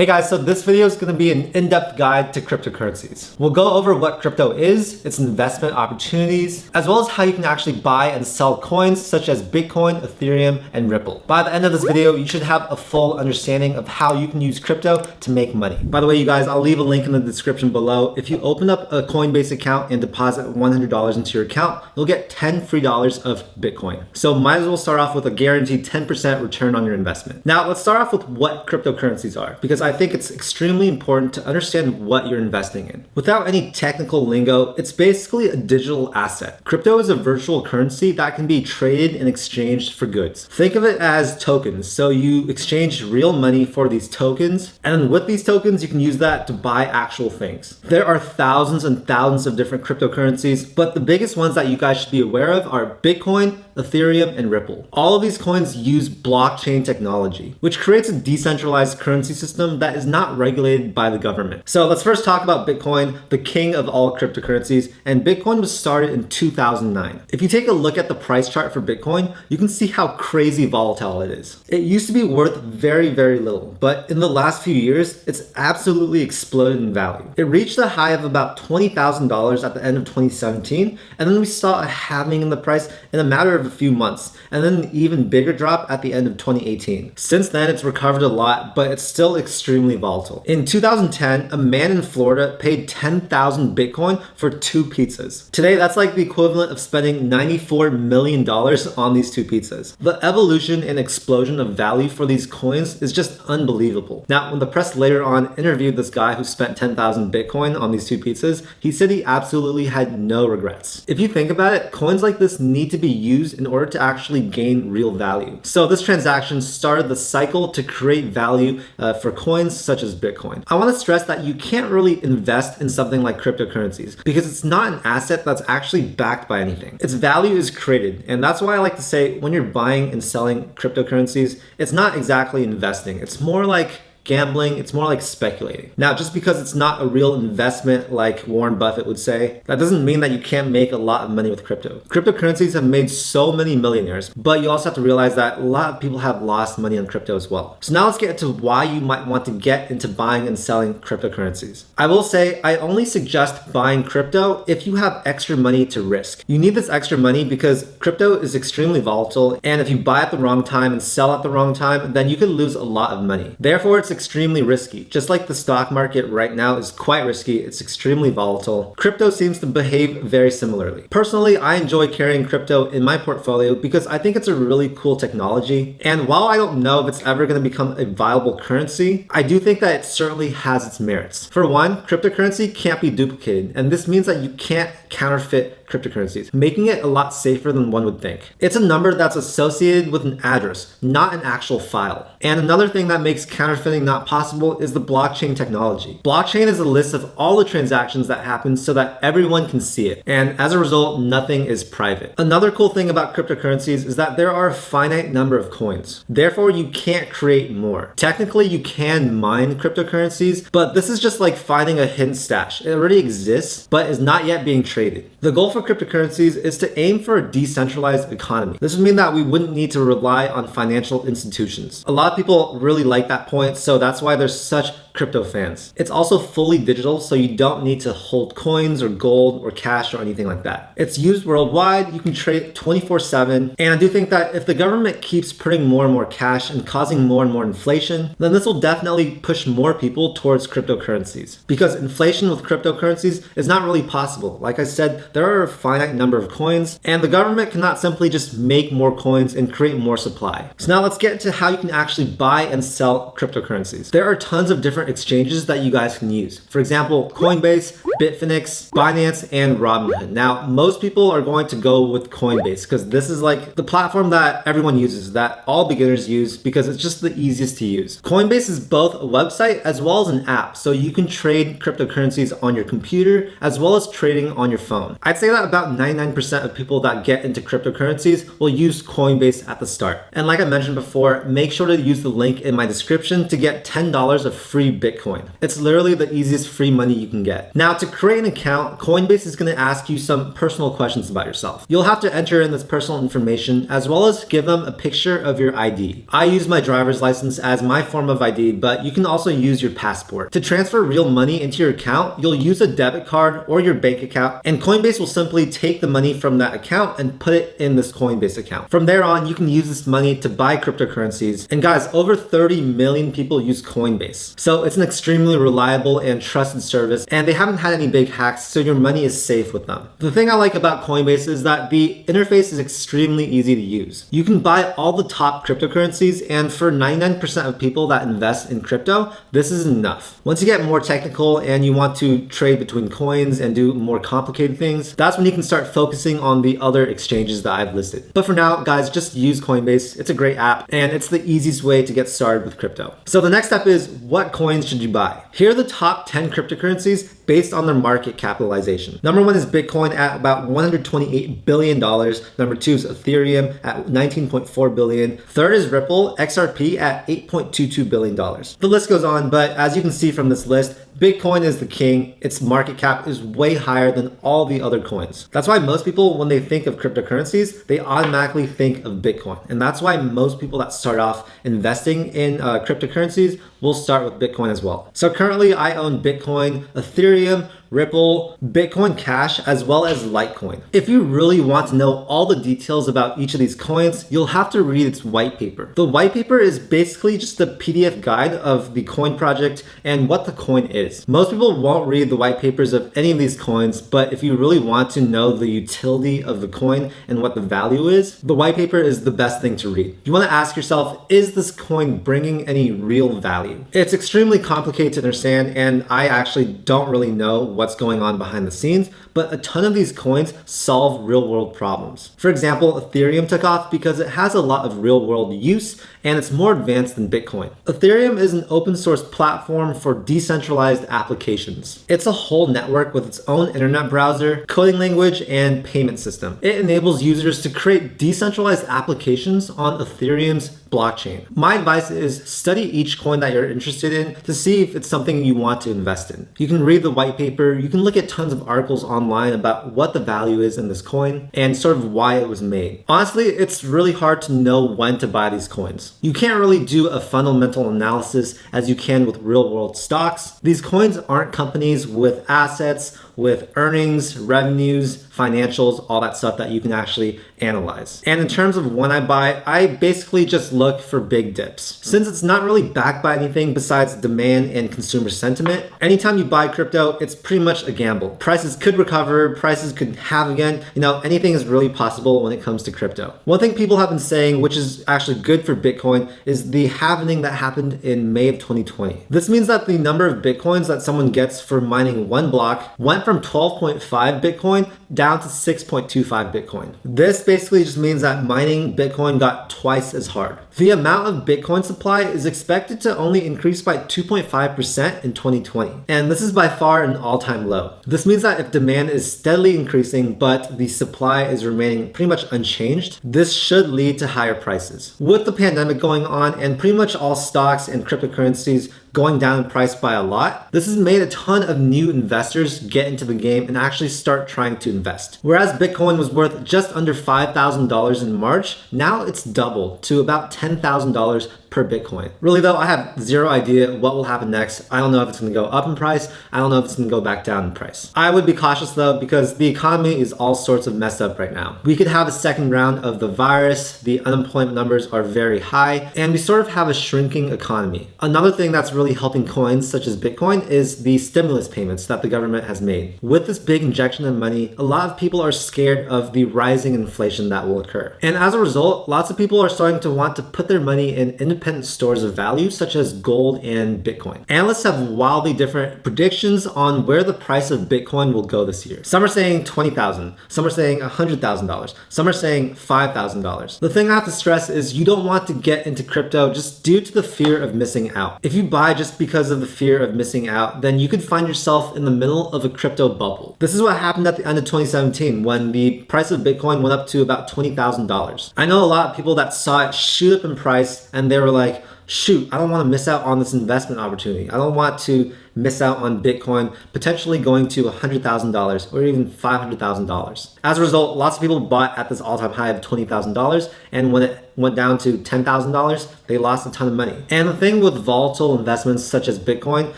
Hey guys, so this video is going to be an in-depth guide to cryptocurrencies. We'll go over what crypto is, its investment opportunities, as well as how you can actually buy and sell coins such as Bitcoin, Ethereum, and Ripple. By the end of this video, you should have a full understanding of how you can use crypto to make money. By the way, you guys, I'll leave a link in the description below. If you open up a Coinbase account and deposit $100 into your account, you'll get $10 free of Bitcoin. So might as well start off with a guaranteed 10% return on your investment. Now, let's start off with what cryptocurrencies are, because I think it's extremely important to understand what you're investing in. Without any technical lingo, it's basically a digital asset. Crypto is a virtual currency that can be traded and exchanged for goods. Think of it as tokens. So you exchange real money for these tokens, and then with these tokens, you can use that to buy actual things. There are thousands and thousands of different cryptocurrencies, but the biggest ones that you guys should be aware of are Bitcoin, Ethereum, and Ripple. All of these coins use blockchain technology, which creates a decentralized currency system that is not regulated by the government. So let's first talk about Bitcoin, the king of all cryptocurrencies, and Bitcoin was started in 2009. If you take a look at the price chart for Bitcoin, you can see how crazy volatile it is. It used to be worth very, very little, but in the last few years, it's absolutely exploded in value. It reached a high of about $20,000 at the end of 2017, and then we saw a halving in the price in a matter of a few months, and then an even bigger drop at the end of 2018. Since then, it's recovered a lot, but it's still extremely volatile. In 2010, a man in Florida paid 10,000 Bitcoin for 2 pizzas. Today, that's like the equivalent of spending $94 million on these 2 pizzas. The evolution and explosion of value for these coins is just unbelievable. Now, when the press later on interviewed this guy who spent 10,000 Bitcoin on these 2 pizzas, he said he absolutely had no regrets. If you think about it, coins like this need to be used in order to actually gain real value. So this transaction started the cycle to create value for coins such as Bitcoin. I want to stress that you can't really invest in something like cryptocurrencies because it's not an asset that's actually backed by anything. Its value is created, and that's why I like to say when you're buying and selling cryptocurrencies, it's not exactly investing. It's more like gambling, it's more like speculating. Now, just because it's not a real investment like Warren Buffett would say, that doesn't mean that you can't make a lot of money with crypto. Cryptocurrencies have made so many millionaires, but you also have to realize that a lot of people have lost money on crypto as well. So now let's get into why you might want to get into buying and selling cryptocurrencies. I will say I only suggest buying crypto if you have extra money to risk. You need this extra money because crypto is extremely volatile, and if you buy at the wrong time and sell at the wrong time, then you could lose a lot of money. Therefore, it's extremely risky. Just like the stock market right now is quite risky, it's extremely volatile. Crypto seems to behave very similarly. Personally, I enjoy carrying crypto in my portfolio because I think it's a really cool technology. And while I don't know if it's ever going to become a viable currency, I do think that it certainly has its merits. For one, cryptocurrency can't be duplicated, and this means that you can't counterfeit cryptocurrencies, making it a lot safer than one would think. It's a number that's associated with an address, not an actual file. And another thing that makes counterfeiting not possible is the blockchain technology. Blockchain is a list of all the transactions that happen so that everyone can see it. And as a result, nothing is private. Another cool thing about cryptocurrencies is that there are a finite number of coins. Therefore, you can't create more. Technically, you can mine cryptocurrencies, but this is just like finding a hidden stash. It already exists, but is not yet being traded. The goal for cryptocurrencies is to aim for a decentralized economy. This would mean that we wouldn't need to rely on financial institutions. A lot of people really like that point, so that's why there's such crypto fans. It's also fully digital, so you don't need to hold coins or gold or cash or anything like that. It's used worldwide, you can trade 24/7, and I do think that if the government keeps printing more and more cash and causing more and more inflation, then this will definitely push more people towards cryptocurrencies. Because inflation with cryptocurrencies is not really possible. Like I said, there are a finite number of coins, and the government cannot simply just make more coins and create more supply. So now let's get into how you can actually buy and sell cryptocurrencies. There are tons of different exchanges that you guys can use. For example, Coinbase, Bitfinex, Binance, and Robinhood. Now, most people are going to go with Coinbase because this is like the platform that everyone uses, that all beginners use because it's just the easiest to use. Coinbase is both a website as well as an app, so you can trade cryptocurrencies on your computer as well as trading on your phone. I'd say that about 99% of people that get into cryptocurrencies will use Coinbase at the start. And like I mentioned before, make sure to use the link in my description to get $10 of free Bitcoin. It's literally the easiest free money you can get. Now, to create an account, Coinbase is going to ask you some personal questions about yourself. You'll have to enter in this personal information as well as give them a picture of your ID. I use my driver's license as my form of ID, but you can also use your passport. To transfer real money into your account, you'll use a debit card or your bank account, and Coinbase will simply take the money from that account and put it in this Coinbase account. From there on, you can use this money to buy cryptocurrencies. And guys, over 30 million people use Coinbase. So it's an extremely reliable and trusted service, and they haven't had any big hacks, so your money is safe with them. The thing I like about Coinbase is that the interface is extremely easy to use. You can buy all the top cryptocurrencies, and for 99% of people that invest in crypto, this is enough. Once you get more technical and you want to trade between coins and do more complicated things, that's when you can start focusing on the other exchanges that I've listed. But for now, guys, just use Coinbase. It's a great app, and it's the easiest way to get started with crypto. So the next step is, what coins should you buy? Here are the top 10 cryptocurrencies based on their market capitalization. Number 1 is Bitcoin at about $128 billion. Number 2 is Ethereum at $19.4 billion. Third is Ripple XRP at $8.22 billion. The list goes on, but as you can see from this list, Bitcoin is the king. Its market cap is way higher than all the other coins. That's why most people, when they think of cryptocurrencies, they automatically think of Bitcoin. And that's why most people that start off investing in cryptocurrencies will start with Bitcoin as well. So currently I own Bitcoin, Ethereum, Ripple, Bitcoin Cash, as well as Litecoin. If you really want to know all the details about each of these coins, you'll have to read its white paper. The white paper is basically just a PDF guide of the coin project and what the coin is. Most people won't read the white papers of any of these coins, but if you really want to know the utility of the coin and what the value is, the white paper is the best thing to read. You want to ask yourself, is this coin bringing any real value? It's extremely complicated to understand, and I actually don't really know what's going on behind the scenes, but a ton of these coins solve real world problems. For example, Ethereum took off because it has a lot of real world use and it's more advanced than Bitcoin. Ethereum is an open source platform for decentralized applications. It's a whole network with its own internet browser, coding language, and payment system. It enables users to create decentralized applications on Ethereum's blockchain. My advice is study each coin that you're interested in to see if it's something you want to invest in. You can read the white paper, you can look at tons of articles online about what the value is in this coin and sort of why it was made. Honestly, it's really hard to know when to buy these coins. You can't really do a fundamental analysis as you can with real world stocks. These coins aren't companies with assets, with earnings, revenues, financials, all that stuff that you can actually analyze. And in terms of when I buy, I basically just look for big dips. Since it's not really backed by anything besides demand and consumer sentiment, anytime you buy crypto, it's pretty much a gamble. Prices could recover, prices could halve again. Anything is really possible when it comes to crypto. One thing people have been saying, which is actually good for Bitcoin, is the halving that happened in May of 2020. This means that the number of Bitcoins that someone gets for mining one block went from 12.5 Bitcoin down to 6.25 Bitcoin. This basically just means that mining Bitcoin got twice as hard. The amount of Bitcoin supply is expected to only increase by 2.5% in 2020. And this is by far an all-time low. This means that if demand is steadily increasing, but the supply is remaining pretty much unchanged, this should lead to higher prices. With the pandemic going on and pretty much all stocks and cryptocurrencies going down in price by a lot, this has made a ton of new investors get into the game and actually start trying to invest. Whereas Bitcoin was worth just under $5,000 in March, now it's doubled to about $10,000 per Bitcoin. Really though, I have zero idea what will happen next. I don't know if it's gonna go up in price. I don't know if it's gonna go back down in price. I would be cautious though, because the economy is all sorts of messed up right now. We could have a second round of the virus, the unemployment numbers are very high, and we sort of have a shrinking economy. Another thing that's really helping coins such as Bitcoin is the stimulus payments that the government has made. With this big injection of money, a lot of people are scared of the rising inflation that will occur. And as a result, lots of people are starting to want to put their money in independent stores of value such as gold and Bitcoin. Analysts have wildly different predictions on where the price of Bitcoin will go this year. Some are saying $20,000, some are saying $100,000, some are saying $5,000. The thing I have to stress is you don't want to get into crypto just due to the fear of missing out. If you buy just because of the fear of missing out, then you could find yourself in the middle of a crypto bubble. This is what happened at the end of 2017 when the price of Bitcoin went up to about $20,000. I know a lot of people that saw it shoot up in price and they were like, shoot, I don't want to miss out on this investment opportunity. I don't want to miss out on Bitcoin potentially going to $100,000 or even $500,000. As a result, lots of people bought at this all-time high of $20,000, and when it went down to $10,000, they lost a ton of money. And the thing with volatile investments such as Bitcoin,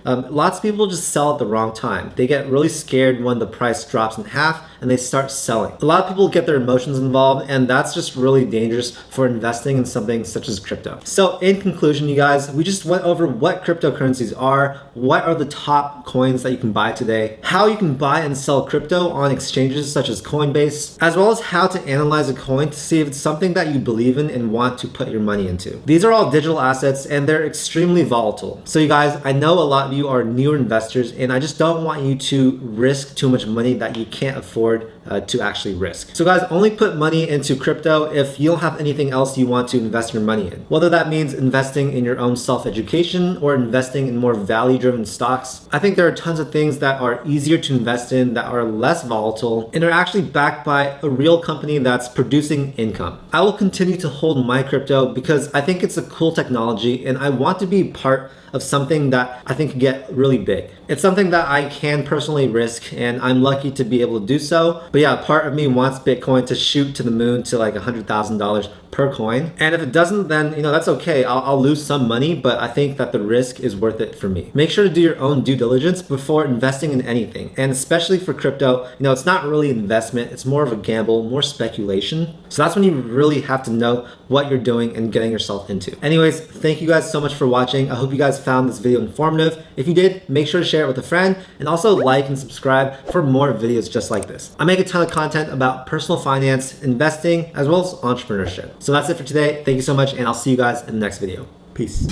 lots of people just sell at the wrong time. They get really scared when the price drops in half and they start selling. A lot of people get their emotions involved, and that's just really dangerous for investing in something such as crypto. So in conclusion, you guys, we just went over what cryptocurrencies are, what are the top coins that you can buy today, how you can buy and sell crypto on exchanges such as Coinbase, as well as how to analyze a coin to see if it's something that you believe in and want to put your money into. These are all digital assets and they're extremely volatile. So you guys, I know a lot of you are newer investors, and I just don't want you to risk too much money that you can't afford to actually risk. So guys, only put money into crypto if you don't have anything else you want to invest your money in. Whether that means investing in your own self-education or investing in more value-driven stocks. I think there are tons of things that are easier to invest in, that are less volatile, and are actually backed by a real company that's producing income. I will continue to hold my crypto because I think it's a cool technology, and I want to be part of something that I think could get really big. It's something that I can personally risk, and I'm lucky to be able to do so. But yeah, part of me wants Bitcoin to shoot to the moon to like $100,000 per coin. And if it doesn't, then that's okay. I'll lose some money, but I think that the risk is worth it for me. Make sure to do your own due diligence before investing in anything. And especially for crypto, it's not really investment, it's more of a gamble, more speculation. So that's when you really have to know what you're doing and getting yourself into. Anyways, thank you guys so much for watching. I hope you guys found this video informative. If you did, make sure to share it with a friend, and also like and subscribe for more videos just like this. I make a ton of content about personal finance, investing, as well as entrepreneurship. So that's it for today. Thank you so much, and I'll see you guys in the next video. Peace.